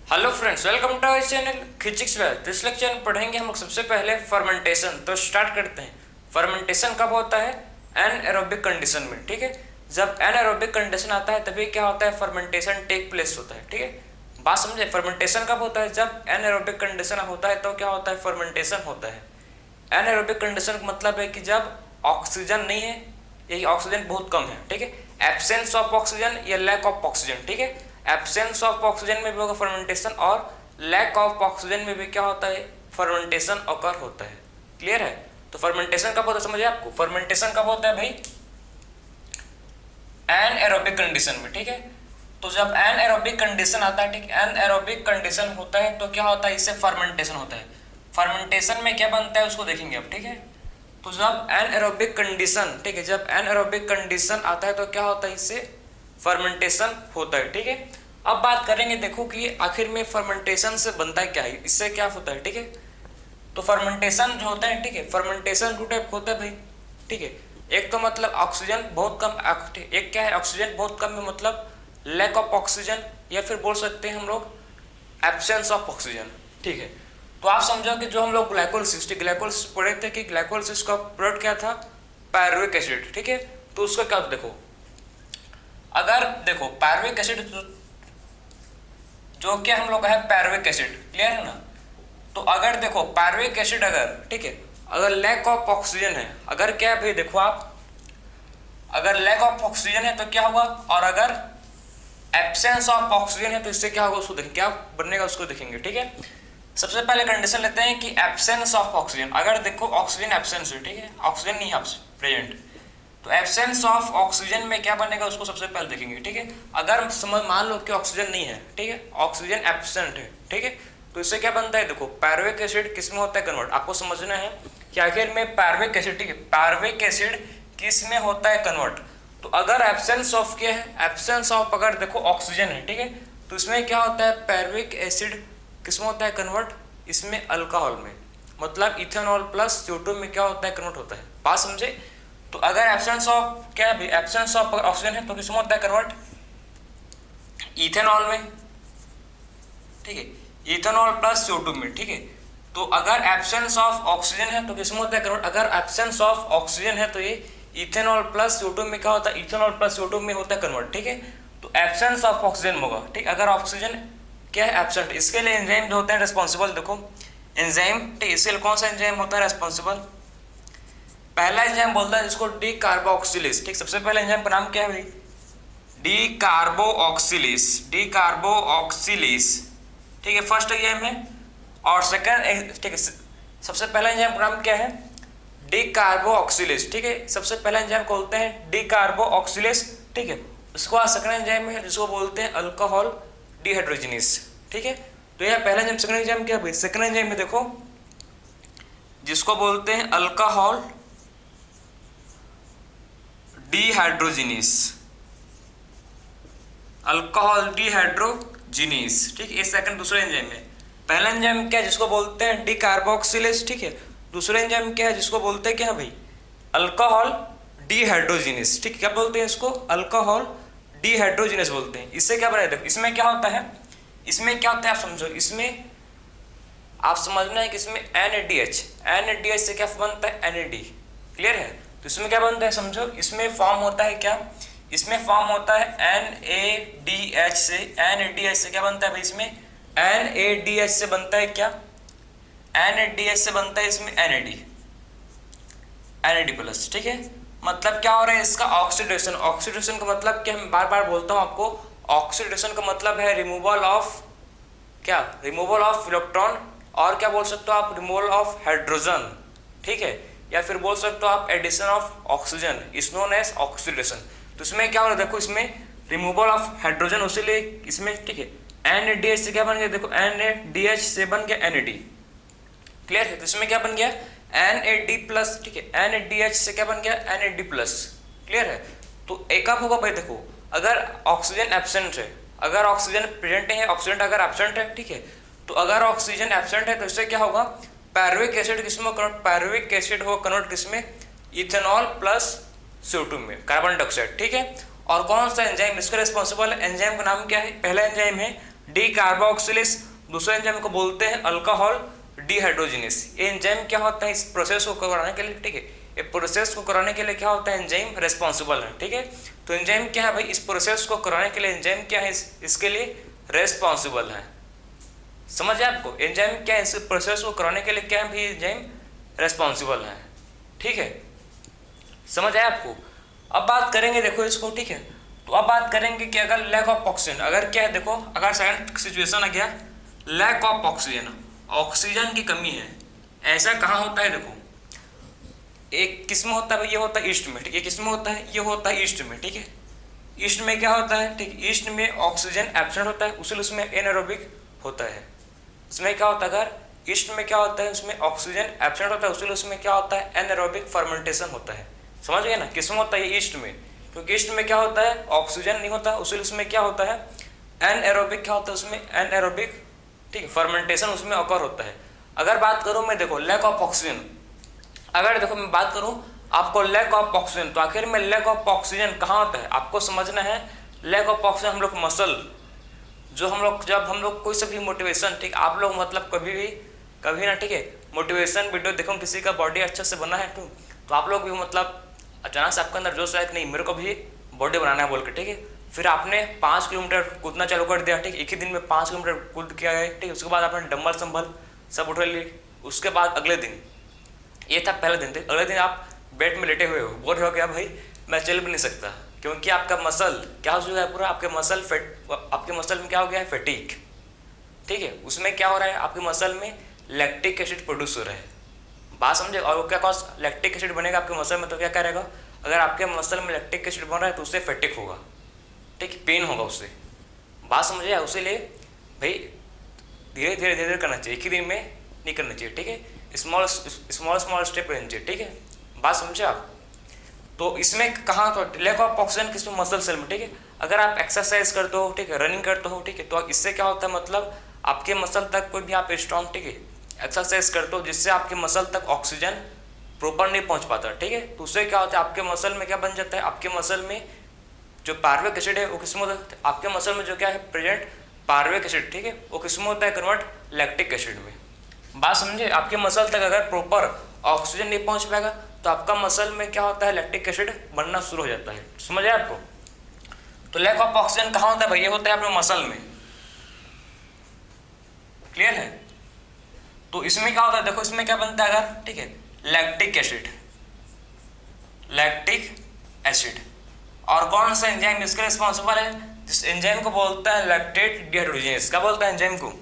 Hello friends, welcome to our channel physics well. तो इस lecture में पढ़ेंगे हम लोग सबसे पहले फर्मेंटेशन। तो स्टार्ट करते हैं। फर्मेंटेशन कब होता है? एनएरोबिक कंडीशन में। ठीक है, जब एनएरोबिक कंडीशन आता है तभी क्या होता है? फर्मेंटेशन टेक प्लेस होता है। ठीक है, बात समझे? फर्मेंटेशन कब होता है? जब एनएरोबिक कंडीशन होता है तो क्या होता है? फर्मेंटेशन होता है। एनएरोबिक कंडीशन का मतलब है कि जब ऑक्सीजन नहीं है, यही ऑक्सीजन बहुत कम है। ठीक है, एब्सेंस ऑफ ऑक्सीजन या लैक ऑफ ऑक्सीजन। ठीक है, एब्सेंस ऑफ ऑक्सीजन में भी होगा फर्मेंटेशन और लैक ऑफ ऑक्सीजन में भी क्या होता है? फर्मेंटेशन अकर होता है। क्लियर है? तो फर्मेंटेशन कब होता है समझिए आपको। फर्मेंटेशन कब होता है भाई? एनएरोबिक कंडीशन में। ठीक है, तो जब एनएरोबिक कंडीशन आता है, ठीक, एनएरोबिक कंडीशन होता है तो क्या होता है? इससे फर्मेंटेशन होता है। फर्मेंटेशन में क्या बनता है उसको देखेंगे अब। ठीक है, तो जब एनएरोबिक कंडीशन, ठीक है, जब एनएरोबिक कंडीशन आता है तो क्या होता है? इससे फर्मेंटेशन होता है। ठीक है, अब बात करेंगे, देखो कि आखिर में फर्मेंटेशन से बनता है क्या है, इससे क्या होता है। ठीक है, तो फर्मेंटेशन जो होता है, ठीक है, फर्मेंटेशन टू टाइप होता है भाई। ठीक है, एक तो मतलब ऑक्सीजन बहुत कम, एक क्या है? ऑक्सीजन बहुत कम है, मतलब लैक ऑफ ऑक्सीजन, या फिर बोल सकते हैं हम लोग एब्सेंस ऑफ ऑक्सीजन। ठीक है, तो आप समझो कि जो हम लोग ग्लाइकोलिसिस पढ़े थे कि ग्लाइकोलिसिस का प्रोडक्ट क्या था? Pyruvic acid. ठीक है, तो उसका क्या देखो, अगर देखो पायरुविक एसिड जो कि हम लोग का है पायरुविक एसिड, क्लियर है ना? तो अगर देखो पायरुविक एसिड अगर, ठीक है, अगर लैक ऑफ ऑक्सीजन है, अगर क्या है भाई, देखो आप, अगर लैक ऑफ ऑक्सीजन है तो क्या होगा, और अगर एब्सेंस ऑफ ऑक्सीजन है तो इससे क्या होगा उसको देखेंगे, क्या बनेगा उसको देखेंगे। ठीक है, सबसे पहले कंडीशन लेते हैं कि एब्सेंस ऑफ ऑक्सीजन। अगर देखो ऑक्सीजन एब्सेंस है, ठीक है, ऑक्सीजन नहीं है प्रेजेंट, तो एब्सेंस ऑफ ऑक्सीजन में क्या बनेगा उसको सबसे पहले देखेंगे। ठीक है, अगर समझ मान लो कि ऑक्सीजन नहीं है, ठीक है, ऑक्सीजन एब्सेंट है, ठीक है, तो इससे क्या बनता है? देखो पायरुविक एसिड किस में होता है कन्वर्ट, आपको समझना है कि आखिर में पायरुविक एसिड, ठीक है, पायरुविक एसिड किस में होता है कन्वर्ट। तो अगर एब्सेंस ऑफ क्या है? एब्सेंस ऑफ अगर देखो ऑक्सीजन है, ठीक है, तो इसमें क्या होता है? पायरुविक एसिड किस में होता है कन्वर्ट? इसमें अल्कोहल में, मतलब इथेनॉल प्लस CO2 में क्या होता है? कन्वर्ट होता है। बात समझे? तो अगर एब्सेंस ऑफ क्या है? एब्सेंस ऑफ ऑक्सीजन है तो किस में होता है कन्वर्ट? इथेनॉल में। ठीक है, इथेनॉल प्लस CO2 में। ठीक है, तो अगर एब्सेंस ऑफ ऑक्सीजन है तो किस में होता है कन्वर्ट? अगर एब्सेंस ऑफ ऑक्सीजन है तो ये इथेनॉल प्लस CO2 में क्या होता है? इथेनॉल प्लस CO2 में होता है कन्वर्ट। ठीक है, तो एब्सेंस ऑफ ऑक्सीजन होगा। ठीक, अगर ऑक्सीजन क्या है? एब्सेंट, इसके लिए एंजाइम जो होते हैं रिस्पॉन्सिबल, देखो एंजाइम, ठीक, इसके लिए कौन सा एंजाइम होता है रिस्पॉन्सिबल? पहला एंजाइम बोलता है जिसको डी कार्बोक्सिलेज। ठीक, सबसे पहले एंजाइम का नाम क्या है भाई? D carboxylase, D carboxylase. ठीक है, फर्स्ट एंजाइम है। और सेकंड, ठीक है, सबसे पहला एंजाइम का नाम क्या है? D carboxylase. ठीक है, सबसे पहला एंजाइम को बोलते हैं डी कार्बोक्सिलेज। ठीक है, उसके बाद सेकंड एंजाइम है जिसको बोलते हैं अल्कोहल डिहाइड्रोजिनेज। ठीक है, तो यह पहला एंजाइम। सेकंड एंजाइम क्या भाई? सेकंड एंजाइम में देखो जिसको बोलते हैं अल्कोहल डिहाइड्रोजिनेज, अल्कोहल डिहाइड्रोजिनेज। ठीक है, ये सेकंड दूसरा एंजाइम है। पहला एंजाइम क्या है? जिसको बोलते हैं डी कार्बोक्सिलेज। ठीक है, दूसरा एंजाइम क्या है? जिसको बोलते हैं क्या भाई? Alcohol dehydrogenase. ठीक है, क्या बोलते हैं इसको? अल्कोहल डिहाइड्रोजिनेज बोलते हैं। इससे क्या बना? देखो इसमें क्या होता है, इसमें क्या होता है आप समझो, इसमें आप समझना है कि इसमें NADH, NADH से क्या बनता है? NAD। क्लियर है? तो इसमें क्या बनता है समझो, इसमें फॉर्म होता है क्या? इसमें फॉर्म होता है NADH से। NADH से क्या बनता है भाई? इसमें NADH से बनता है क्या? NADH से बनता है इसमें NAD प्लस। ठीक है, मतलब क्या हो रहा है इसका? ऑक्सीडेशन। ऑक्सीडेशन का मतलब क्या? मैं बार बार बोलता हूँ आपको, ऑक्सीडेशन का मतलब है रिमूवल ऑफ क्या? रिमूवल ऑफ इलेक्ट्रॉन, और क्या बोल सकते हो आप? Removal of hydrogen. ठीक है, या फिर बोल सकते हो आप addition of oxygen, is known as oxidation. तो इसमें क्या हो रहा है? देखो इसमें रिमूवल ऑफ हाइड्रोजन, उसीलिए इसमें, ठीक है, NADH से क्या बन गया? देखो NADH से बन गया NAD। क्लियर है? तो इसमें क्या बन गया? NAD plus. ठीक है, NADH से क्या बन गया? NAD plus. क्लियर है? तो एक आप होगा भाई, देखो अगर ऑक्सीजन एब्सेंट है, अगर ऑक्सीजन प्रेजेंट है, ऑक्सीजन अगर एब्सेंट है, ठीक है, तो अगर ऑक्सीजन एब्सेंट है तो इससे क्या होगा? पायरुविक एसिड किसमें कन्वर्ट? पायरुविक एसिड हो कन्वर्ट किसमें? इथेनॉल प्लस CO2 में, कार्बन डाइऑक्साइड। ठीक है, और कौन सा एंजाइम इसका रिस्पॉन्सिबल है? एंजाइम का नाम क्या है? पहला एंजाइम है डी कार्बोक्सिलेज, दूसरे एंजाइम को बोलते हैं अल्कोहल डिहाइड्रोजिनेस। ये एंजाइम क्या होता है इस प्रोसेस को कराने के लिए, ठीक है, ये प्रोसेस को कराने के लिए क्या होता है एंजाइम रेस्पॉन्सिबल है, ठीक है। तो एंजाइम क्या है भाई, इस प्रोसेस को कराने के लिए एंजाइम क्या है इसके लिए रेस्पॉन्सिबल है। समझ है आपको, एंजाइम क्या है इस प्रोसेस को कराने के लिए क्या है भाई, एंजाइम रेस्पॉन्सिबल है, ठीक है। समझ आया आपको। अब बात करेंगे देखो इसको, ठीक है। तो अब बात करेंगे कि अगर लैक ऑफ ऑक्सीजन, अगर क्या है देखो, अगर सेकंड सिचुएशन आ गया लैक ऑफ ऑक्सीजन, ऑक्सीजन की कमी है, ऐसा कहाँ होता है देखो, एक किस्म होता है, ये होता है ईस्ट में, ठीक है, किस्म होता है, ये होता है ईस्ट में, ठीक है। ईस्ट में क्या होता है, ठीक, ईस्ट में ऑक्सीजन एब्सेंट होता है, उसमें उसमें एनारोबिक होता है। उसमें क्या होता है, अगर ईस्ट में क्या होता है, उसमें ऑक्सीजन एब्सेंट होता है, उसमें उसमें क्या होता है एनारोबिक फर्मेंटेशन होता है। समझ गए ना, किस्म होता है ईस्ट में, क्योंकि ईस्ट में क्या होता है ऑक्सीजन नहीं होता, उसमें उसमें क्या होता है एनएरोबिक, क्या होता है उसमें एनएरोबिक, ठीक है, फर्मेंटेशन उसमें ऑकर होता है। अगर बात करूँ मैं देखो लैक ऑफ ऑक्सीजन, अगर देखो मैं बात करूं आपको लैक ऑफ ऑक्सीजन, तो आखिर में लैक ऑफ ऑक्सीजन कहाँ होता है आपको समझना है। लैक ऑफ ऑक्सीजन हम लोग मसल, जो हम लोग जब हम लोग कोई सा भी मोटिवेशन, ठीक, आप लोग मतलब कभी ना, ठीक है, मोटिवेशन वीडियो देखो किसी का बॉडी अच्छे से बना है तो आप लोग भी मतलब अचानक से आपके अंदर जोश आया कि नहीं मेरे को भी बॉडी बनाना है बोल के, ठीक है, फिर आपने 5 किलोमीटर कूदना चालू कर दिया, ठीक, एक ही दिन में 5 किलोमीटर कूद किया है, ठीक, उसके बाद आपने डंबल संभल सब उठा लिए, उसके बाद अगले दिन, ये था पहले दिन, अगले दिन आप बेड में लेटे हुए हो, बोल रहे हो क्या भाई मैं चल भी नहीं सकता, क्योंकि आपका मसल क्या हो चुका है पूरा, आपके मसल में क्या हो गया है फैटीग, ठीक है। उसमें क्या हो रहा है आपके मसल में लैक्टिक एसिड प्रोड्यूस हो रहा है, बात समझे। और वो क्या कॉज लैक्टिक एसिड बनेगा आपके मसल में, तो क्या करेगा, अगर आपके मसल में लैक्टिक एसिड बन रहा है तो उससे फैटिक होगा, ठीक, पेन होगा उससे, बात समझे। उसी लिए भाई धीरे धीरे करना चाहिए, एक ही दिन में नहीं करना चाहिए, ठीक है, स्मॉल स्टेप रहना चाहिए, ठीक है, बात समझे आप। तो इसमें कहाँ तो लैक ऑफ ऑक्सीजन किसमें मसल सेल में, ठीक है। अगर आप एक्सरसाइज करते हो, ठीक है, रनिंग करते हो, ठीक है, तो इससे क्या होता है मतलब आपके मसल तक कोई भी आप स्ट्रॉन्ग, ठीक है, एक्सरसाइज करते हो जिससे आपके मसल तक ऑक्सीजन प्रॉपर नहीं पहुंच पाता, ठीक है। तो उससे क्या होता है आपके मसल में क्या बन जाता है, आपके मसल में जो पार्विक एसिड है वो किसमें होता है, आपके मसल में जो क्या है प्रेजेंट पार्विक एसिड, ठीक है, वो किसमें होता है कन्वर्ट लैक्टिक एसिड में, बात समझे। आपके मसल तक अगर प्रॉपर ऑक्सीजन नहीं पहुंच पाएगा तो आपका मसल में क्या होता है लैक्टिक एसिड बनना शुरू हो जाता है, समझ आया आपको। तो लैक ऑफ ऑक्सीजन कहाँ होता है भाई, ये होता है अपने मसल में, क्लियर है। तो इसमें क्या होता है देखो, इसमें क्या बनता है अगर, ठीक है, लैक्टिक एसिड, और कौन सा एंजाइम इसके रिस्पॉन्सिबल है, जिस एंजाइम को बोलते हैं लैक्टेट डिहाइड्रोजिनेस। क्या बोलते हैं एंजाइम को,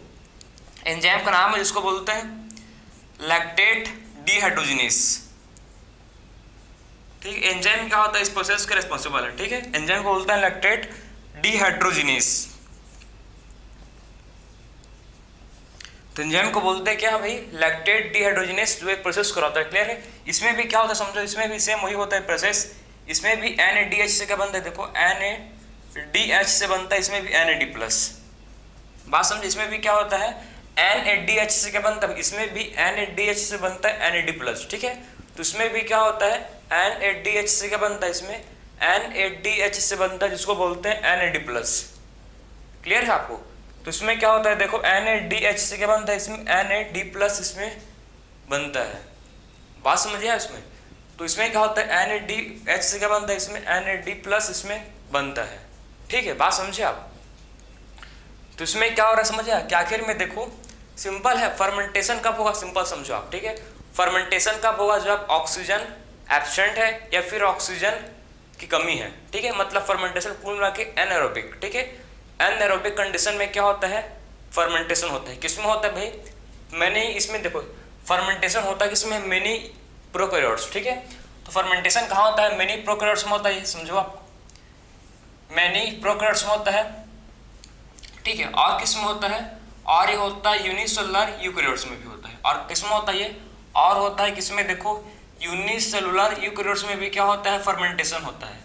एंजाइम का नाम है जिसको बोलते हैं लैक्टेट डिहाइड्रोजिनेस, ठीक। एंजाइम क्या होता है इस प्रोसेस के रिस्पॉन्सिबल है, ठीक है, एंजाइम को बोलते हैं लैक्टेट डिहाइड्रोजिनेस। तो एंजाइम को बोलते हैं क्या भाई लैक्टेट डिहाइड्रोजिनेस, जो एक प्रोसेस कराता है, क्लियर है। इसमें भी क्या होता है समझो, इसमें भी सेम वही होता है प्रोसेस, इसमें भी NADH से क्या बनता है देखो, NADH से बनता है, इसमें भी NAD+, बात समझे। इसमें भी क्या होता है NADH से क्या बनता है, इसमें भी NADH से बनता है NAD+, ठीक है। तो इसमें भी क्या होता है NADH से क्या बनता है, इसमें NADH से बनता है जिसको बोलते हैं NAD+, क्लियर है आपको। तो इसमें क्या होता है देखो NADH से क्या बनता है, इसमें NAD+ इसमें बनता है, बात समझिए इसमें। तो इसमें क्या होता है NADH से क्या बनता है, इसमें NAD+ इसमें बनता है, ठीक है, बात समझे आप। तो इसमें क्या हो रहा है समझिए कि आखिर में देखो सिंपल है, फर्मेंटेशन कब होगा सिंपल समझो आप, ठीक है। फर्मेंटेशन कब होगा जब ऑक्सीजन एब्सेंट है या फिर ऑक्सीजन की कमी है, ठीक है, मतलब फर्मेंटेशन कुल मिला के एनारोबिक, ठीक है। एनारोबिक कंडीशन में क्या होता है फर्मेंटेशन होता है, किसमें होता है भाई मैंने इसमें देखो फर्मेंटेशन होता है किसमें, मेनी प्रोकैरियोट्स, ठीक है। तो फर्मेंटेशन कहाँ होता है, मेनी प्रोकैरियोट्स में होता है, समझो आप, मेनी प्रोकैरियोट्स में होता है, ठीक है। और किस में होता है, और ये होता है यूनिसेलुलर यूकैरियोट्स में भी होता है, और किस में होता है ये, और होता है किसमें देखो यूनिसेलुलर यूकैरियोट्स में भी क्या होता है फर्मेंटेशन होता है,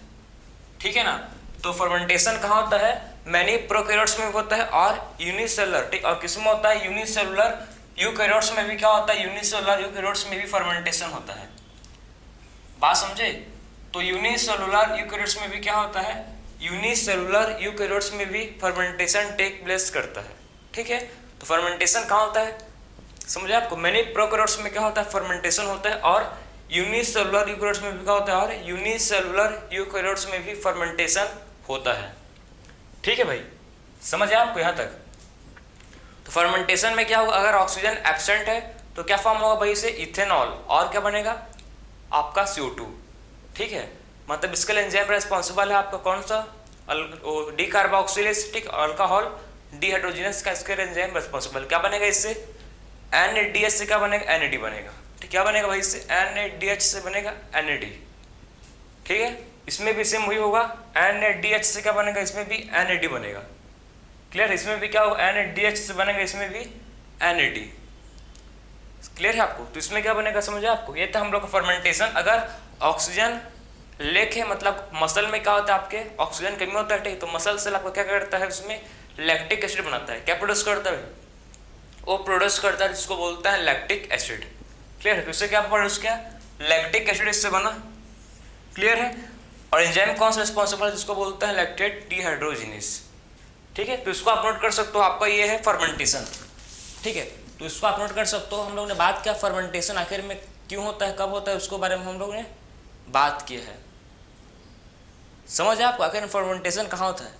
ठीक है ना। तो फर्मेंटेशन कहाँ होता है, मैनी प्रोकैरियोट्स में होता है और यूनिसेलुलर, ठीक, और किसमें होता है यूनिसेलुलर यूकैरियोट्स में भी क्या होता है, यूनिसेलुलर यूकैरियोट्स में भी फर्मेंटेशन होता है, बात समझे। तो यूनिसेलुलर यूकैरियोट्स में भी क्या होता है यूनिसेलुलर यूकेरियोट्स में भी फर्मेंटेशन टेक प्लेस करता है, ठीक है। तो फर्मेंटेशन कहाँ होता है समझे आपको, मैनी प्रोकैरियोट्स में क्या होता है फर्मेंटेशन होता है, और यूनिसेलुलर यूकेरियोट्स में भी क्या होता है, और यूनिसेलुलर यूकेरियोट्स में भी फर्मेंटेशन होता है, ठीक है भाई, समझ आए आपको यहाँ तक। तो फर्मेंटेशन में क्या होगा, अगर ऑक्सीजन एब्सेंट है तो क्या फॉर्म होगा भाई से इथेनॉल, और क्या बनेगा आपका CO2, ठीक है। मतलब इसके लिए एंजाइम रेस्पॉन्सिबल है आपका कौन सा, डी कार्बोक्सिलेज, ठीक, अल्कोहल डिहाइड्रोजिनेस का इसके लिए एंजाइम रेस्पॉन्सिबल, क्या बनेगा इससे NADH से क्या बनेगा NAD बनेगा, ठीक, क्या बनेगा भाई इससे NADH से बनेगा NAD, ठीक है। इसमें भी सेम वही होगा, NADH से क्या बनेगा इसमें भी NAD बनेगा, क्लियर। इसमें भी क्या होगा NADH से बनेगा इसमें भी NAD, क्लियर है आपको। तो इसमें क्या बनेगा समझे आपको, ये था हम लोग का फर्मेंटेशन। अगर ऑक्सीजन लेक है मतलब मसल में क्या होता है आपके ऑक्सीजन कमी होता है, ठीक, तो मसल सेल आपको क्या करता है उसमें लैक्टिक एसिड बनाता है, क्या प्रोड्यूस करता है वो प्रोड्यूस करता है जिसको बोलता है लैक्टिक एसिड, क्लियर है। तो इससे क्या प्रोड्यूस किया लैक्टिक एसिड इससे बना, क्लियर है। और एंजाइम कौन सा रिस्पॉन्सिबल है जिसको बोलते हैं लैक्टेट डिहाइड्रोजिनेस, ठीक है। तो इसको आप नोट कर सकते हो, आपका ये है फर्मेंटेशन, ठीक है। तो इसको आप नोट कर सकते हो। हम लोग ने बात किया फर्मेंटेशन आखिर में क्यों होता है कब होता है उसके बारे में हम लोग ने बात की है, समझ आपको आखिर फर्मेंटेशन कहाँ होता है,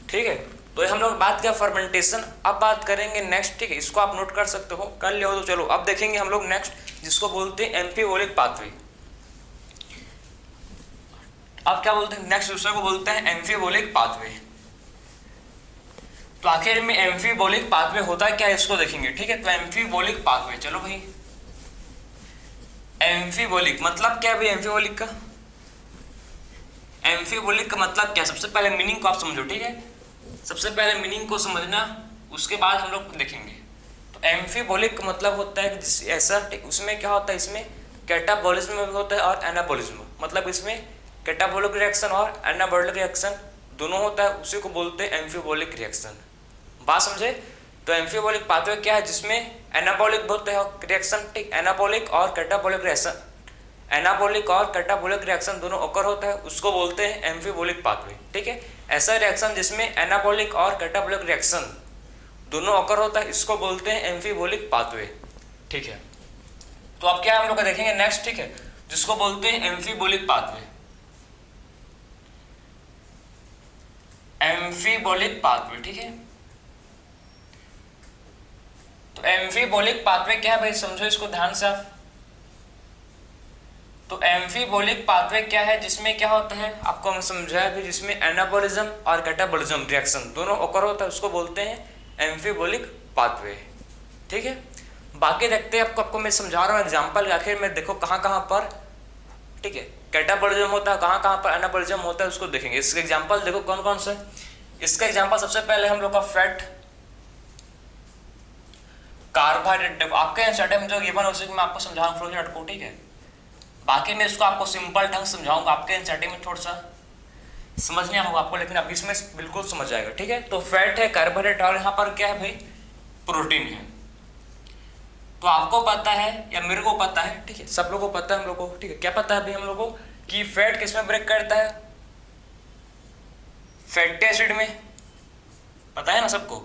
ठीक है। तो हम लोग बात किया फर्मेंटेशन, अब बात करेंगे नेक्स्ट, ठीक है। इसको आप नोट कर सकते हो, कर लिया हो तो चलो अब देखेंगे हम लोग नेक्स्ट जिसको बोलते हैं एम्फीबोलिक पाथवे। अब क्या बोलते हैं नेक्स्ट दूसरे को बोलते हैं एम्फीबोलिक पाथवे। तो आखिर में एम्फीबोलिक पाथवे होता है क्या इसको देखेंगे, ठीक है। तो एम्फीबोलिक पाथवे, चलो भाई एम्फीबोलिक मतलब क्या है भाई, एम्फीबोलिक का मतलब क्या, सबसे पहले मीनिंग को आप समझो, ठीक है। सबसे पहले मीनिंग को समझना, उसके बाद हम लोग देखेंगे। तो एम्फीबोलिक का मतलब होता है कि ऐसा, उसमें क्या होता है इसमें कैटाबॉलिज्म भी होता है और एनाबॉलिज्म, मतलब इसमें कैटाबॉलिक रिएक्शन और एनाबॉलिक रिएक्शन दोनों होता है, उसी को बोलते हैं एम्फीबोलिक रिएक्शन, बात समझे। तो एम्फीबोलिक पाथवे क्या है जिसमें एनाबॉलिक होता है रिएक्शन, ठीक, एनाबॉलिक और कैटाबॉलिक रिएक्शन, एनाबॉलिक और कैटाबॉलिक रिएक्शन दोनों ओकर होता है, उसको बोलते हैं एम्फीबोलिक पाथवे, ठीक है। ऐसा रिएक्शन जिसमें एनाबॉलिक और कैटाबॉलिक रिएक्शन दोनों ओकर होता है इसको बोलते हैं एम्फीबोलिक पाथवे, ठीक है। तो अब क्या हम लोग देखेंगे नेक्स्ट, ठीक है, जिसको बोलते हैं एम्फीबोलिक पाथवे, एम्फीबोलिक पाथवे, ठीक है। तो एम्फीबोलिक पाथवे क्या है भाई समझो इसको ध्यान से आप। तो एम्फीबोलिक पाथवे क्या है जिसमें क्या होता है आपको हम समझाया भी, जिसमें एनाबॉलिज्म और कैटाबॉलिज्म रिएक्शन दोनों ओकर होता है उसको बोलते हैं एम्फीबोलिक पाथवे, ठीक है। बाकी देखते हैं आपको मैं समझा रहा हूँ एग्जांपल, आखिर में देखो कहाँ कहाँ पर, ठीक है, कैटाबॉलिज्म होता है, कहाँ कहाँ पर एनाबॉलिज्म होता है उसको देखेंगे। इसका एग्जांपल देखो कौन कौन सा है। इसका एग्जांपल सबसे पहले हम लोग का फैट, कार्बोहाइड्रेट, देखो आपके एनसीईआरटी में जो गिवन हो सके मैं आपको समझाऊंगा फ्लो चार्ट को, ठीक है। बाकी मैं इसको आपको सिंपल ढंग समझाऊंगा, आपके एनसीईआरटी में थोड़ा सा समझ नहीं होगा आपको, लेकिन अब इसमें बिल्कुल समझ जाएगा, ठीक है। तो फैट है, कार्बोहाइड्रेट, और यहाँ पर क्या है भाई प्रोटीन है। तो आपको पता है या मेरे को पता है, ठीक है, सब लोगों को पता है हम लोग को, ठीक है। क्या पता है भाई हम लोग को कि फैट किसमें ब्रेक करता है, फैटी एसिड में, पता है ना सबको,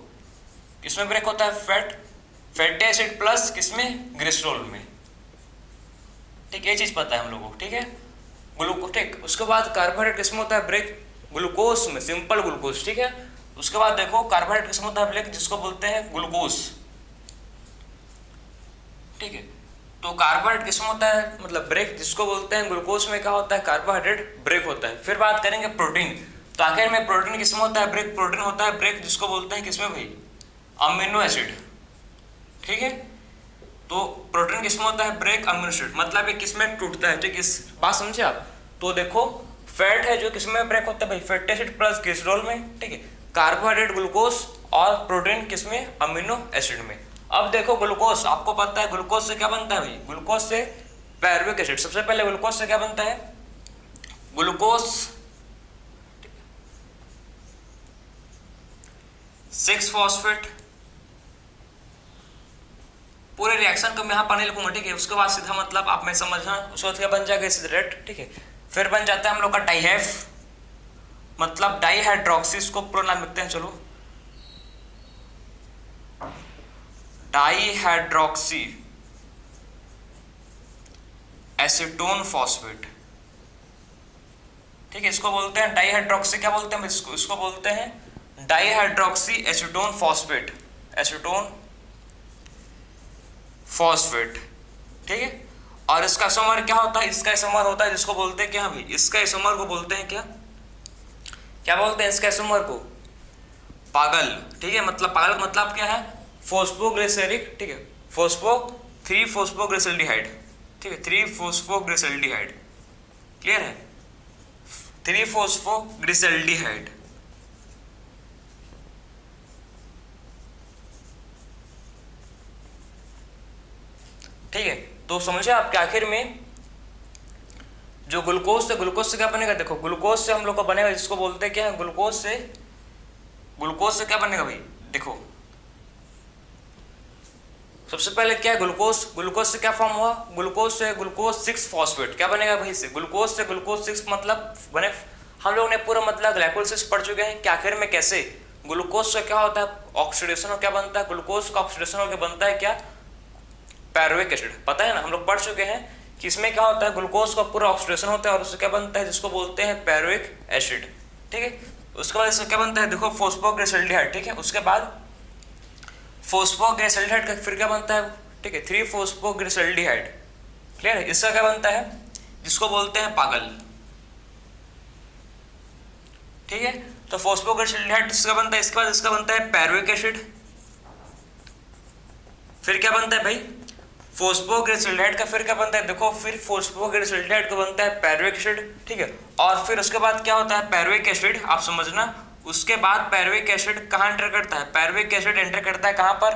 किसमें ब्रेक होता है फैटी एसिड प्लस किसमें ग्लिसरॉल में, ठीक, ये चीज पता है हम लोगों को, ठीक है। ग्लूकोज, ठीक, उसके बाद कार्बोहाइड्रेट किसमें होता है ब्रेक, ग्लूकोज में, सिंपल ग्लूकोज, ठीक है। उसके बाद देखो कार्बोहाइड्रेट किसमें होता है ब्रेक, जिसको बोलते हैं ग्लूकोज, ठीक है। तो कार्बोहाइड्रेट किसमें होता है मतलब ब्रेक, जिसको बोलते हैं ग्लूकोज में क्या होता है कार्बोहाइड्रेट ब्रेक होता है। फिर बात करेंगे प्रोटीन, तो आखिर में प्रोटीन किसमें होता है ब्रेक, प्रोटीन होता है ब्रेक जिसको बोलते हैं किसमें भाई अमीनो एसिड, ठीक है। तो प्रोटीन किसमें होता है ब्रेक अमीनो एसिड, मतलब ये किसमें टूटता है, ठीक है, इस बात समझे आप। तो देखो फैट है जो किसमें ब्रेक होता है भाई फैटी एसिड प्लस ग्लिसरॉल में, ठीक है। कार्बोहाइड्रेट ग्लूकोज और प्रोटीन किसमें अमीनो एसिड में। अब देखो ग्लूकोज, आपको पता है ग्लूकोज से क्या बनता है भाई, ग्लूकोज से पायरुविक एसिड, सबसे पहले ग्लूकोज से क्या बनता है, ग्लूकोज 6-फॉस्फेट, पूरे रिएक्शन को मैं यहाँ पर नहीं लिखूंगा, ठीक है। उसके बाद सीधा मतलब आप में समझना, उसके बाद क्या बन जाएगा सिगरेट, ठीक है, फिर बन जाता है हम लोग का डाईहैफ, मतलब डाईहाइड्रोक्सी, इसको पूरा नाम लिखते हैं, चलो डाईहाइड्रोक्सी एसीटोन फॉस्फेट। ठीक है, इसको बोलते हैं डाईहाइड्रोक्सी, क्या बोलते हैं इसको बोलते हैं dihydroxy acetone phosphate, acetone phosphate. ठीक है, और इसका आइसोमर क्या होता है, इसका आइसोमर होता है जिसको बोलते हैं क्या भाई, इसका आइसोमर को बोलते हैं क्या, क्या बोलते हैं इसका आइसोमर को, पागल। ठीक है, मतलब पागल मतलब क्या है, फोस्फोग्लिसरिक। ठीक है, 3-फोस्फोग्लिसल्डिहाइड। ठीक है, 3-फोस्फोग्लिसल्डिहाइड, क्लियर है, 3-फोस्फोग्लिसल्डिहाइड। ठीक है, तो समझे आपके आखिर में जो ग्लूकोज से क्या बनेगा, देखो ग्लूकोज से हम लोग को बनेगा जिसको बोलते हैं क्या, ग्लूकोज से क्या बनेगा भाई, देखो सबसे पहले क्या है, ग्लूकोज से क्या फॉर्म हुआ, ग्लूकोज से ग्लूकोज 6 फॉस्फेट, क्या बनेगा भाई से ग्लूकोज 6 मतलब बने। हम लोग ने पूरा मतलब ग्लाइकोलाइसिस पढ़ चुके हैं कि आखिर में कैसे ग्लूकोज से क्या होता है, ऑक्सीडेशन और क्या बनता है, ग्लूकोज का ऑक्सीडेशन होकर बनता है क्या, पायरुविक एसिड। पता है ना, हम लोग पढ़ चुके हैं कि इसमें क्या होता है, ग्लूकोज का पूरा ऑक्सीडेशन होता है और उससे क्या बनता है, जिसको बोलते हैं पायरुविक एसिड। ठीक है, उसके बाद इससे क्या बनता है, देखो फोस्फोग्लिसल्डिहाइड। ठीक है, उसके बाद फोस्फोग्लिसल्डिहाइड का फिर क्या बनता है, ठीक है 3-फोस्फोग्लिसल्डिहाइड, क्लियर है। इसका क्या बनता है, जिसको बोलते हैं पागल। ठीक है, तो फोस्फोग्लिसल्डिहाइड इसका बनता है, इसके बाद इसका बनता है पायरुविक एसिड। फिर क्या बनता है भाई, फोस्फोग्लिसल्डिहाइड का फिर क्या बनता है, देखो फिर फोस्फोग्लिसल्डिहाइड का बनता है पायरुविक एसिड। ठीक है, और फिर उसके बाद क्या होता है, पायरुविक एसिड, आप समझना, उसके बाद पायरुविक एसिड कहाँ एंटर करता है, पायरुविक एसिड एंटर करता है कहाँ पर,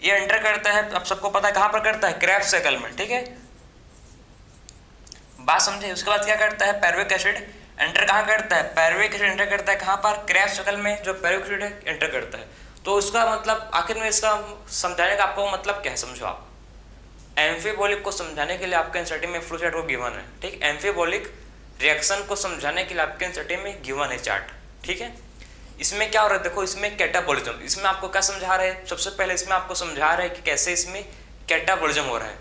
ये एंटर करता है, अब सबको पता है कहाँ पर करता है, क्रेब्स साइकिल में। ठीक है, बात समझे। उसके बाद क्या करता है, पायरुविक एसिड एंटर कहाँ करता है, पायरुविक एसिड एंटर करता है कहाँ पर, क्रेब्स साइकिल में, जो पायरुविक एसिड है एंटर करता है। तो इसका मतलब आखिर में इसका समझाने का आपको मतलब क्या है, समझो आप, एम्फीबोलिक को समझाने के लिए आपके एनसीईआरटी में फ्लो चार्ट को गिवन है। ठीक, एम्फीबोलिक रिएक्शन को समझाने के लिए आपके एनसीईआरटी में गिवन है चार्ट। ठीक है, इसमें क्या हो रहा है, देखो इसमें कैटाबोलिज्म, इसमें आपको क्या समझा रहे हैं, सबसे पहले इसमें आपको समझा रहे हैं कि कैसे इसमें कैटाबोलिज्म हो रहा है।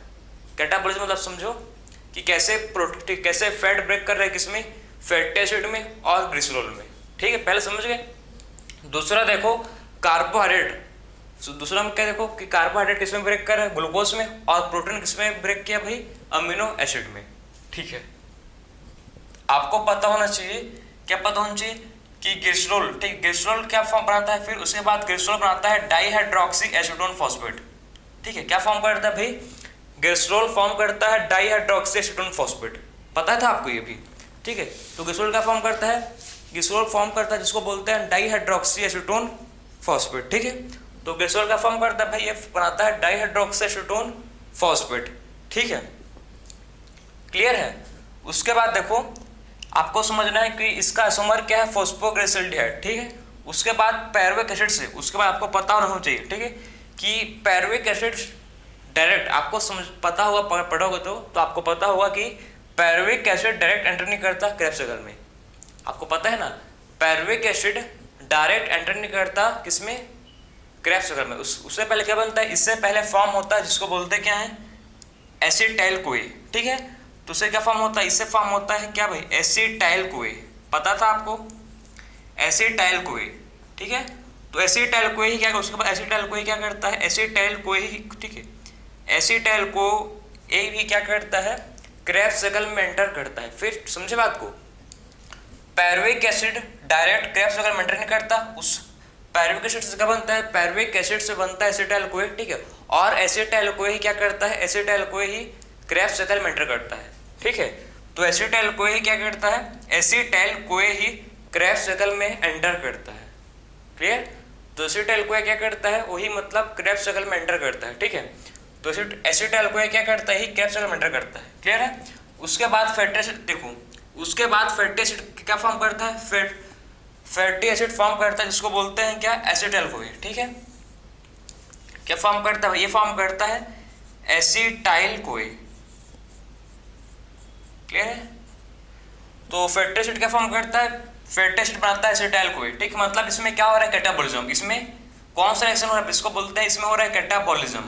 कैटाबोलिज्म मतलब समझो कि कैसे फैट ब्रेक कर रहे हैं, किसमें, फैटी एसिड में और ग्लिसरॉल में। ठीक है, पहले समझ गए। दूसरा देखो कार्बोहाइड्रेट, दूसरा में क्या देखो कि कार्बोहाइड्रेट किसमें ब्रेक कर रहा है, ग्लूकोज में, और प्रोटीन किसमें ब्रेक किया भाई, अमीनो एसिड में। ठीक है, आपको पता होना चाहिए, क्या पता होना चाहिए कि ग्लिसरॉल, ठीक, ग्लिसरॉल क्या फॉर्म बनाता है, फिर उसके बाद ग्लिसरॉल बनाता है डाईहाइड्रोक्सी एसीटोन फॉस्फेट। ठीक है, क्या फॉर्म करता है भाई, ग्लिसरॉल फॉर्म करता है डाईहाइड्रोक्सी एसीटोन फॉस्फेट, पता था आपको ये भी। ठीक है, तो ग्लिसरॉल क्या फॉर्म करता है, ग्लिसरॉल फॉर्म करता है जिसको बोलते हैं डाईहाइड्रोक्सी एसीटोन फॉस्फेट। ठीक है, तो ग्लिसरॉल क्या फॉर्म करता है भाई, ये बनाता है डाईहाइड्रोक्सी एसीटोन फॉस्फेट। ठीक है, क्लियर है। उसके बाद देखो आपको समझना है कि इसका आइसोमर क्या है, फोस्फोग्लिसल्डिहाइड। ठीक है, उसके बाद पायरुविक एसिड से, उसके बाद आपको पता होना चाहिए, ठीक है, कि पायरुविक एसिड डायरेक्ट आपको समझ पता होगा, पढ़ोगे तो आपको पता होगा कि पायरुविक एसिड डायरेक्ट एंटर नहीं करता क्रेब्स साइकिल में, आपको पता है ना, पायरुविक एसिड डायरेक्ट एंटर नहीं करता किसमें, क्रेब्स साइकिल में। उससे पहले क्या बनता है, इससे पहले फॉर्म होता है जिसको बोलते क्या है, एसिटाइल कोए। ठीक है, तो उससे क्या फॉर्म होता है, इससे फॉर्म होता है क्या भाई, एसिटाइल कोए, पता था आपको, एसिटाइल कोए। ठीक है, तो एसिटाइल कोए ही क्या, उसके बाद एसिटाइल कोए क्या करता है, एसिटाइल कोए ही, ठीक है, एसिटाइल को ए भी क्या करता है, क्रेब्स साइकिल में एंटर करता है। फिर समझे बात को, pyruvic acid direct Krebs cycle में एंटर नहीं करता, उस पायरुविक एसिड से क्या बनता है, पायरुविक एसिड से बनता है एसिटाइल कोए। ठीक है, और एसिटाइल कोए ही क्या करता है, एसिटाइल कोए ही क्रेब्स साइकिल में एंटर करता है। ठीक है, तो एसिटाइल कोए ही क्या करता है, एसिटाइल कोए ही क्रेब्स साइकिल में एंटर करता है। क्लियर, तो एसिटाइल कोए क्या करता है, वही मतलब क्रेब्स साइकिल में एंटर करता है। ठीक है, तो एसिटाइल कोए क्या करता है, क्रेब्स साइकिल में एंटर करता है। क्लियर है। उसके बाद फैटी एसिड देखो, उसके बाद फैटी एसिड क्या फॉर्म करता है, फैटी एसिड फॉर्म करता है जिसको बोलते हैं क्या, एसिटाइल कोए। ठीक है, क्या फॉर्म करता है, ये फॉर्म करता है एसिटाइल कोए। क्लियर है, तो फैटी एसिड क्या फॉर्म करता है, फैटी एसिड बनाता है एसिटाइल कोई, ठीक है। मतलब इसमें क्या हो रहा है, कैटाबॉलिज्म। इसमें कौन सा रिएक्शन हो रहा है, इसको बोलते हैं, इसमें हो रहा है कैटाबॉलिज्म।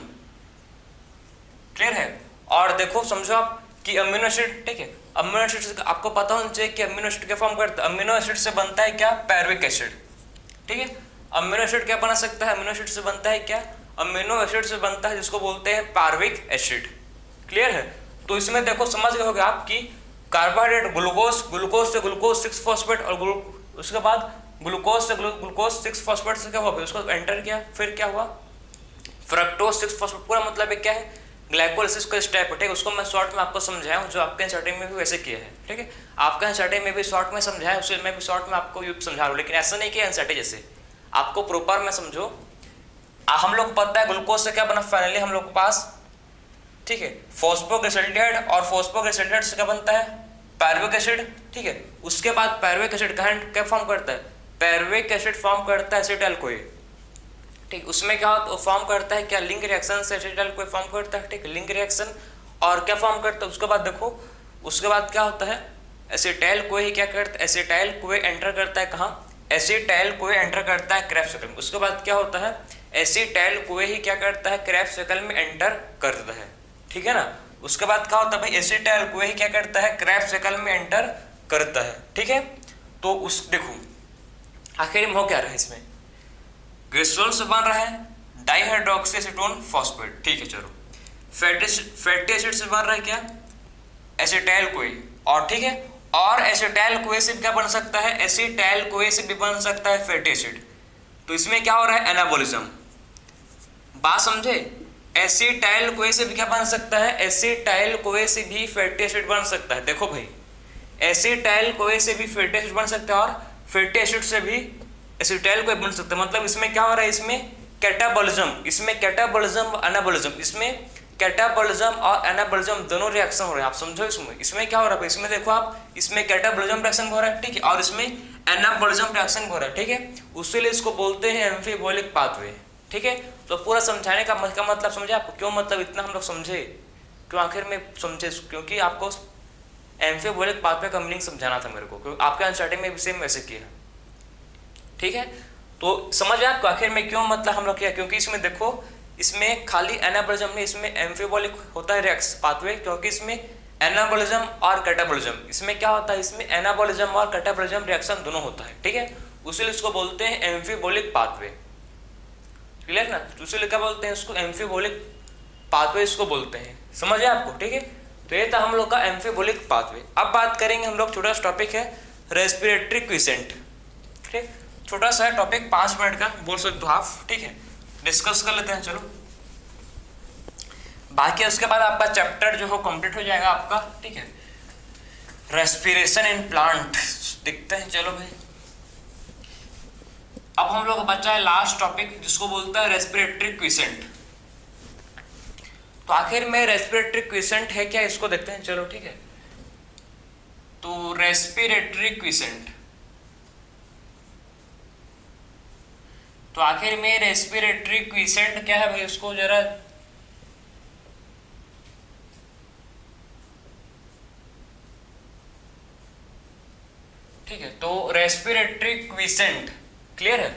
क्लियर है। और देखो समझो आप कि अमीनो एसिड, ठीक है, अमीनो एसिड आपको पता होना चाहिए कि अमीनो एसिड क्या फॉर्म करता है, अमीनो एसिड से बनता है क्या, पैरविक एसिड, ठीक है। अमीनो एसिड क्या बना सकता है, अमीनो एसिड से बनता है क्या, अमीनो एसिड से बनता है जिसको बोलते हैं पार्विक एसिड। क्लियर है। तो इसमें देखो समझ गए होगे आप कि कार्बोहाइड्रेट ग्लूकोज, ग्लूकोज से ग्लूकोज 6 फॉस्फेट और उसके बाद ग्लूकोज से ग्लूकोज 6 फॉस्फेट से क्या हुआ, फिर उसको एंटर किया, फिर क्या हुआ, फ्रक्टोज 6 फॉस्फेट। पूरा मतलब क्या है, ग्लाइकोलाइसिस का स्टेप है, ठीक है। उसको मैं शॉर्ट में आपको समझाया हूँ, जो आपके एनसीईआरटी में भी वैसे किया है, ठीक है। आपका एनसीईआरटी में भी शॉर्ट में समझाया, उसे मैं भी शॉर्ट में आपको समझा रहा हूँ, लेकिन ऐसा नहीं कि एनसीईआरटी जैसे आपको प्रॉपर में समझो। हम लोग को पता है ग्लूकोज से क्या बना, फाइनली हम लोग के पास, ठीक है, फॉस्फोग्लिसराइड, और फॉस्फोग्लिसराइड से क्या बनता है, पायरुविक एसिड, ठीक है। उसके बाद पायरुविक एसिड क्या फॉर्म करता है, पायरुविक एसिड फॉर्म करता है एसिटाइल कोई, ठीक। उसमें क्या फॉर्म करता है, क्या लिंक रिएक्शन से एसिटाइल कोई फॉर्म करता है, ठीक, लिंक रिएक्शन। और क्या फॉर्म करता है, उसके बाद देखो, उसके बाद क्या होता है, एसिटाइल कोई ही क्या करता है, एसिटाइल कोई एंटर करता है कहाँ, एसिटाइल कोई एंटर करता है क्रेब्स साइकिल में। उसके बाद क्या होता है, एसिटाइल कोई ही क्या करता है, क्रेब्स साइकिल में एंटर करता है, ठीक है ना। उसके बाद क्या होता है भाई, एसिटाइल कोई ही क्या करता है, क्रेब्स साइकिल में एंटर करता है, ठीक है। तो उस देखो आखिर में हो क्या रहा है, इसमें ग्लिसरॉल से बन रहा है डाइहाइड्रोक्सी एसीटोन फॉस्फेट, ठीक है। चलो फैटी एसिड से बन रहा है क्या, एसिटाइल कोई, और ठीक है, और एसिटाइल कोई से क्या बन सकता है, एसिटाइल कोई से भी बन सकता है फैटी एसिड। तो इसमें क्या हो रहा है, एनाबॉलिज्म। बात समझे, एसिटाइल कोई से भी क्या बन सकता है, एसिटाइल कोई से भी फैटी एसिड बन सकता है। देखो भाई, एसिटाइल कोई से भी फैटी एसिड बन सकता है, और फैटी एसिड से भी एसिटाइल कोई बन सकता है। मतलब इसमें क्या हो रहा है, इसमें कैटाबॉलिज्म, इसमें कैटाबॉलिज्म, एनाबॉलिज्म, इसमें कैटाबॉलिज्म और एनाबॉलिज्म दोनों रिएक्शन हो रहे हैं। आप समझो इसमें क्या हो रहा है, इसमें देखो आप, इसमें कैटाबॉलिज्म रिएक्शन हो रहा है, ठीक है, और इसमें एनाबॉलिज्म रिएक्शन हो रहा है, ठीक है। उसीलिए इसको बोलते हैं एम्फीबोलिक पाथवे, ठीक है। तो पूरा समझाने का मतलब समझे आपको, क्यों मतलब इतना हम लोग समझे, क्यों आखिर में समझे, क्योंकि आपको एम्फीबोलिक पाथवे का मीनिंग समझाना था मेरे को, क्योंकि आपके एनसीईआरटी में भी सेम वैसे किया, ठीक है। तो समझ में आपको आखिर में क्यों मतलब हम लोग किया, क्योंकि इसमें देखो, इसमें खाली एनाबॉलिज्म नहीं, इसमें एम्फीबोलिक होता है रिएक्शन पाथवे, क्योंकि इसमें एनाबॉलिज्म और कैटाबॉलिज्म, इसमें क्या होता है, इसमें एनाबॉलिज्म और कैटाबॉलिज्म रिएक्शन दोनों होता है, ठीक है। उसीलिए इसको बोलते हैं एम्फीबोलिक पाथवे, क्लियर ना। दूसरे क्या बोलते हैं उसको, एम्फीबोलिक पाथवे इसको बोलते हैं, समझ आपको, ठीक है। तो ये था हम लोग का एम्फीबोलिक पाथवे। अब बात करेंगे हम लोग, छोटा सा टॉपिक है रेस्पिरेटरी क्विसेंट, ठीक, छोटा सा टॉपिक 5 मिनट का बोल सकते हो हाफ, ठीक है, डिस्कस कर लेते हैं। चलो बाकी उसके बाद आपका चैप्टर जो हो कंप्लीट हो जाएगा आपका, ठीक है, रेस्पिरेशन इन प्लांट देखते हैं। चलो भाई, अब हम लोग बचा है लास्ट टॉपिक जिसको बोलता है रेस्पिरेटरी क्विसेंट। तो आखिर में रेस्पिरेटरी क्विसेंट है क्या, इसको देखते हैं, चलो ठीक है। तो रेस्पिरेटरी क्विसेंट, तो आखिर में रेस्पिरेटरी क्विसेंट क्या है भाई, उसको जरा ठीक है। तो रेस्पिरेटरी क्विसेंट क्लियर है।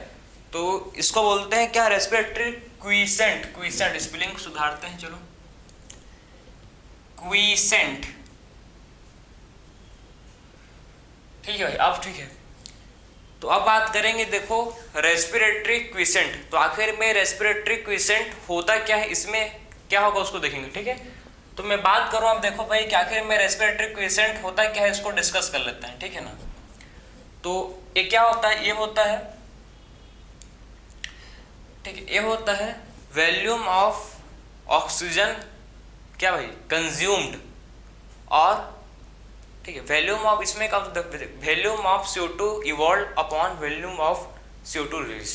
तो इसको बोलते हैं क्या, रेस्पिरेटरी क्विसेंट, क्विसेंट स्पेलिंग सुधारते हैं, चलो क्विसेंट, ठीक है भाई। अब ठीक है, तो अब बात करेंगे, देखो रेस्पिरेटरी क्विसेंट, तो आखिर में रेस्पिरेटरी क्विसेंट होता क्या है, इसमें क्या होगा उसको देखेंगे, ठीक है। तो मैं बात करूं, अब देखो भाई कि आखिर में रेस्पिरेटरी क्विसेंट होता क्या है, इसको डिस्कस कर लेते हैं, ठीक है ना। तो ये क्या होता है, ये होता है, ठीक है, ये होता है वॉल्यूम ऑफ ऑक्सीजन क्या भाई कंज्यूम्ड, और ठीक है वॉल्यूम ऑफ, इसमें क्या होता है, volume of CO2 evolve upon volume of CO2 release.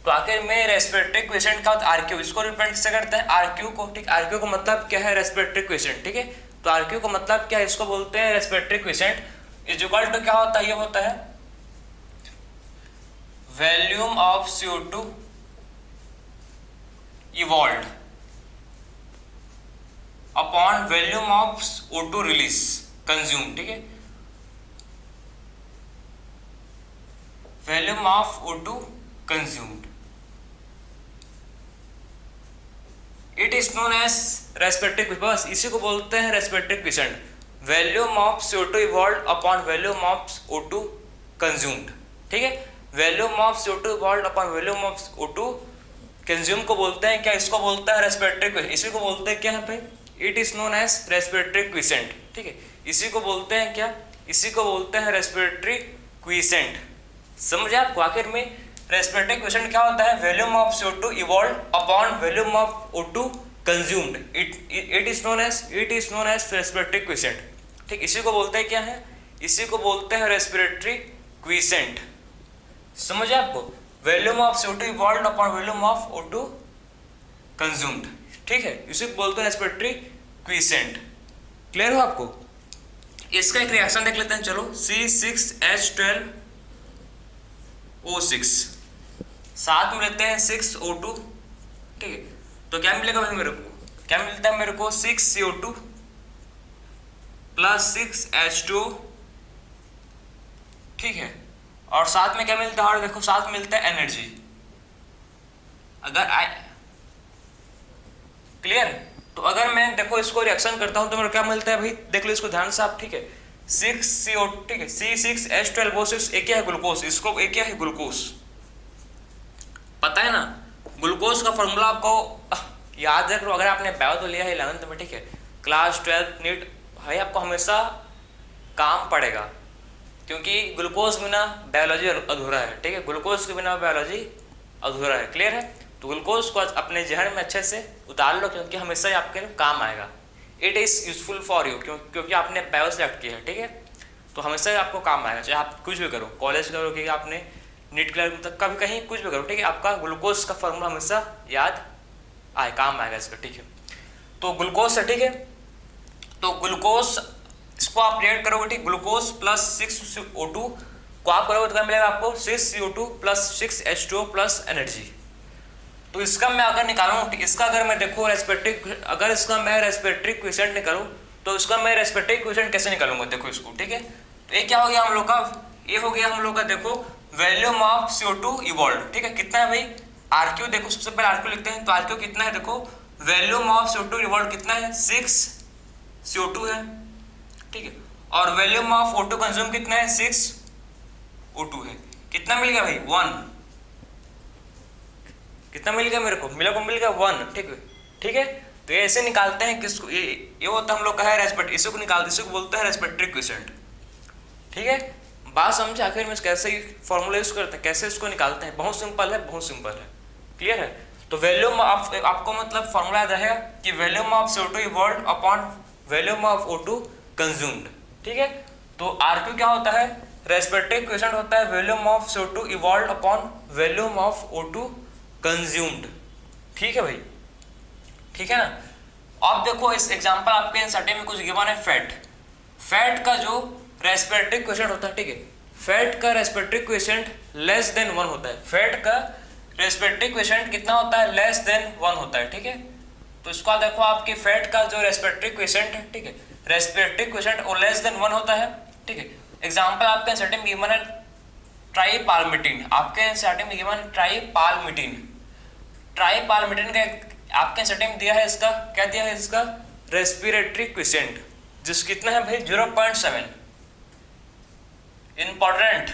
तो आखिर में रेस्पिरेटरी क्विसेंट का होता है RQ, इसको रिप्रेजेंट कैसे करते हैं, RQ को, ठीक, RQ का मतलब क्या है, रेस्पिरेटरी क्विसेंट, ठीक है। तो RQ का मतलब क्या है, इसको बोलते हैं respiratory quotient is equal to क्या होता है, ये होता है volume of CO2 evolve upon volume of O2 release consume, ठीक है। Volume of O2 consumed. It is known as respective, बस इसी को बोलते हैं respective quotient, volume of CO2 evolve upon volume of O2 consumed. ठीक है, volume of CO2 evolve upon volume of O2 consume को बोलते हैं क्या, इसको बोलता है रेस्पिरेटरी क्विसेंट। इसी को बोलते हैं क्या है भाई, it is known as respiratory quotient. ठीक है, इसी को बोलते हैं क्या, इसी को बोलते हैं रेस्पिरेटरी क्विसेंट। समझे आपको, आखिर में रेस्पिरेटरी क्विसेंट क्या होता है, volume of CO2 evolve upon volume of O2 consumed. It is known as respiratory quotient. ठीक, इसी को बोलते हैं क्या है, इसी को बोलते हैं रेस्पिरेटरी क्विसेंट। समझे आपको, volume of CO2 evolve upon volume of O2 consumed. ठीक है, इसी को बोलते हैं रेस्पिरेटरी क्विसेंट। क्लियर हो आपको। इसका एक रिएक्शन देख लेते हैं, चलो। C6H12O6 साथ में लेते हैं 6O2। ठीक है, तो क्या मिलेगा भाई मेरे को, क्या मिलता है मेरे को, 6CO2 प्लस 6H2। ठीक है, और साथ में क्या मिलता है, और देखो साथ में मिलता है एनर्जी। अगर क्लियर, तो अगर मैं देखो इसको रिएक्शन करता हूं तो मेरे क्या मिलता है भाई, देख लो इसको ध्यान से आप। ठीक है, 6CO, ठीक है, C6H12O6 एक क्या है, ग्लूकोज। इसको एक क्या है, ग्लूकोज। पता है ना, ग्लूकोज का फॉर्मूला आपको याद रख लो, अगर आपने बायो तो लिया है 11th में। ठीक है, क्लास 12 नीट भाई आपको हमेशा काम पड़ेगा, क्योंकि ग्लूकोज बिना बायोलॉजी अधूरा है। ठीक है, ग्लूकोज के बिना बायोलॉजी अधूरा है। क्लियर है, तो ग्लूकोज को अपने जहर में अच्छे से उतार लो, क्योंकि हमेशा ही आपके काम आएगा। It is useful for you, क्योंकि आपने बायो सेलेक्ट किया है। ठीक है, तो हमेशा ही आपको काम आएगा, चाहे आप कुछ भी करो, कॉलेज करो कि आपने नीट क्लियर तक कभी कहीं कुछ भी करो। ठीक है, आपका ग्लूकोज का फॉर्मूला हमेशा याद आए, काम आएगा इसका। ठीक है, तो ग्लूकोज है। ठीक है, तो ग्लूकोज इसको आप रिएक्ट करोगे, ठीक, ग्लूकोज प्लस 6O2 को आप करोगे तो क्या मिलेगा आपको, 6CO2 plus 6H2O plus energy. तो इसका मैं अगर निकालूं, इसका अगर मैं देखो रेस्पिरेटरी, अगर इसका मैं रेस्पिरेटरी क्विसेंट निकालूं तो इसका मैं रेस्पिरेटरी क्विसेंट कैसे निकालूंगा, देखो इसको। ठीक है, तो ये क्या हो गया हम लोग का, ये हो गया हम लोग का देखो वॉल्यूम ऑफ CO2 इवॉल्व। ठीक है, कितना है भाई, RQ। देखो सबसे पहले RQ लिखते हैं, तो RQ कितना है, देखो वॉल्यूम ऑफ CO2 इवॉल्व कितना है, 6CO2 है। ठीक है, और वॉल्यूम ऑफ O2 कंज्यूम कितना है, 6O2 है। कितना मिल गया भाई, 1। कितना मिल गया मेरे को, मिल गया 1। ठीक है, ठीक है, तो ऐसे निकालते हैं किसको, ये होता हम लोग का है रेस्पिरेटरी, इसी को निकालते, इसी को बोलते हैं रेस्पिरेटरी क्विसेंट। ठीक है, बात समझे आखिर में कैसे फॉर्मूला यूज करते हैं, कैसे इसको निकालते हैं, बहुत सिंपल है, बहुत सिंपल है। क्लियर है, तो वॉल्यूम आपको मतलब फॉर्मूला याद रहेगा कि volume of CO2 evolve upon volume of O2 consumed. ठीक है, तो RQ क्या होता है, रेस्पिरेटरी क्विसेंट होता है volume of CO2 evolve upon volume of O2 consumed. ठीक है भाई, ठीक है ना। अब देखो इस एग्जांपल आपके एनसीईआरटी में कुछ गिवन है, फैट का जो रेस्पिरेटरी क्विसेंट होता है। ठीक है, फैट का रेस्पिरेटरी क्विसेंट लेस देन 1 होता है। फैट का रेस्पिरेटरी क्विसेंट कितना होता है, लेस देन 1 होता है। ठीक है, तो इसको देखो आपकी फैट का जो रेस्पिरेटरी क्विसेंट है, ठीक है, रेस्पिरेटरी क्विसेंट वो लेस देन 1 होता है। ठीक है, एग्जांपल आपके एनसीईआरटी में गिवन है ट्राइपाल्मिटिन, आपके एनसीईआरटी में गिवन ट्राइपाल्मिटिन का आपके एनसीईआरटी में दिया है, इसका क्या दिया है, इसका रेस्पिरेटरी क्विसेंट जिस कितना है भाई 0.7। इंपॉर्टेंट।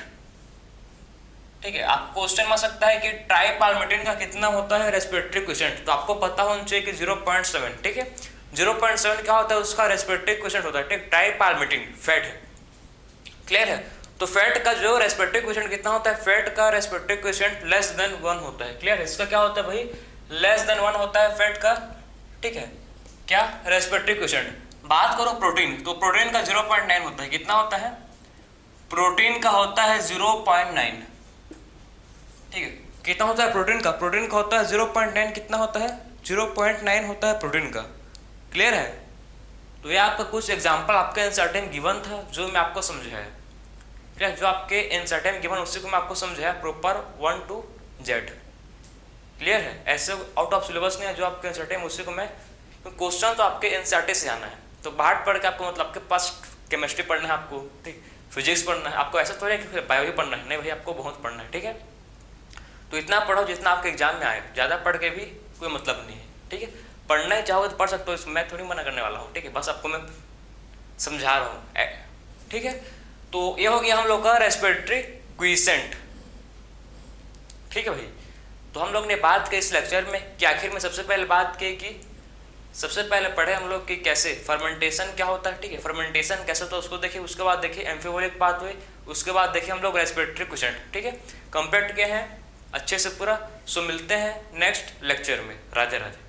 ठीक है, आपको क्वेश्चन आ सकता है कि ट्राइपाल्मिटिन का कितना होता है रेस्पिरेटरी क्विसेंट, तो आपको पता होना चाहिए कि 0.7। ठीक है, 0.7 क्या होता है, उसका रेस्पिरेटरी क्विसेंट होता है। ठीक, ट्राइपाल्मिटिन फैट है। क्लियर है, तो फैट का जो रेस्पिरेटरी क्विसेंट कितना होता है, फैट का रेस्पिरेटरी क्विसेंट लेस देन 1 होता है। क्लियर है, इसका क्या होता है भाई, लेस देन 1 होता है फैट का। ठीक है, क्या रेस्पिरेटरी क्विसेंट। बात करो प्रोटीन, तो प्रोटीन का 0.9 होता है। कितना होता है, प्रोटीन का होता है 0.9। ठीक है, कितना होता है प्रोटीन का होता है 0.9। कितना होता है, 0.9 होता है प्रोटीन का। क्लियर है, तो ये आपका कुछ एग्जांपल आपके एनसीईआरटी में गिवन था जो मैं आपको समझाया। क्लियर, जो आपके एनसीईआरटी में गिवन उसी को मैं आपको समझाया प्रॉपर 1 to Z। क्लियर है, ऐसे आउट ऑफ सिलेबस नहीं है जो आपके एनसीईआरटी में, उसी को मैं, क्वेश्चन तो आपके एनसीईआरटी से आना है, तो बाहर पढ़ के आपको मतलब आपके पास केमिस्ट्री पढ़ना है आपको। ठीक, फिजिक्स पढ़ना है, आपको ऐसा थोड़ा है कि बायोलॉजी पढ़ना है, नहीं भाई आपको बहुत पढ़ना है, ठीक है। तो इतना पढ़ो जितना आपके एग्जाम में आए, ज़्यादा पढ़ के भी कोई मतलब नहीं है, ठीक है। पढ़ना ही चाहो तो पढ़ सकते हो, मैं थोड़ी मना करने वाला हूँ, ठीक है, बस आपको मैं समझा रहा हूँ, ठीक है। तो ये हो गया हम लोग का रेस्पिरेटरी क्विसेंट, ठीक है भाई। तो हम लोग ने बात की इस लेक्चर में कि आखिर में सबसे पहले बात की कि सबसे पहले पढ़े हम लोग कि कैसे फर्मेंटेशन क्या होता है, ठीक है, फर्मेंटेशन कैसे होता है उसको देखिए, उसके बाद देखिए एम्फिबोलिक पाथवे, उसके बाद देखिए हम लोग रेस्पिरेटरी क्विसेंट, ठीक है, कंप्लीट किए हैं अच्छे से पूरा। सो मिलते हैं नेक्स्ट लेक्चर में, राधे राधे।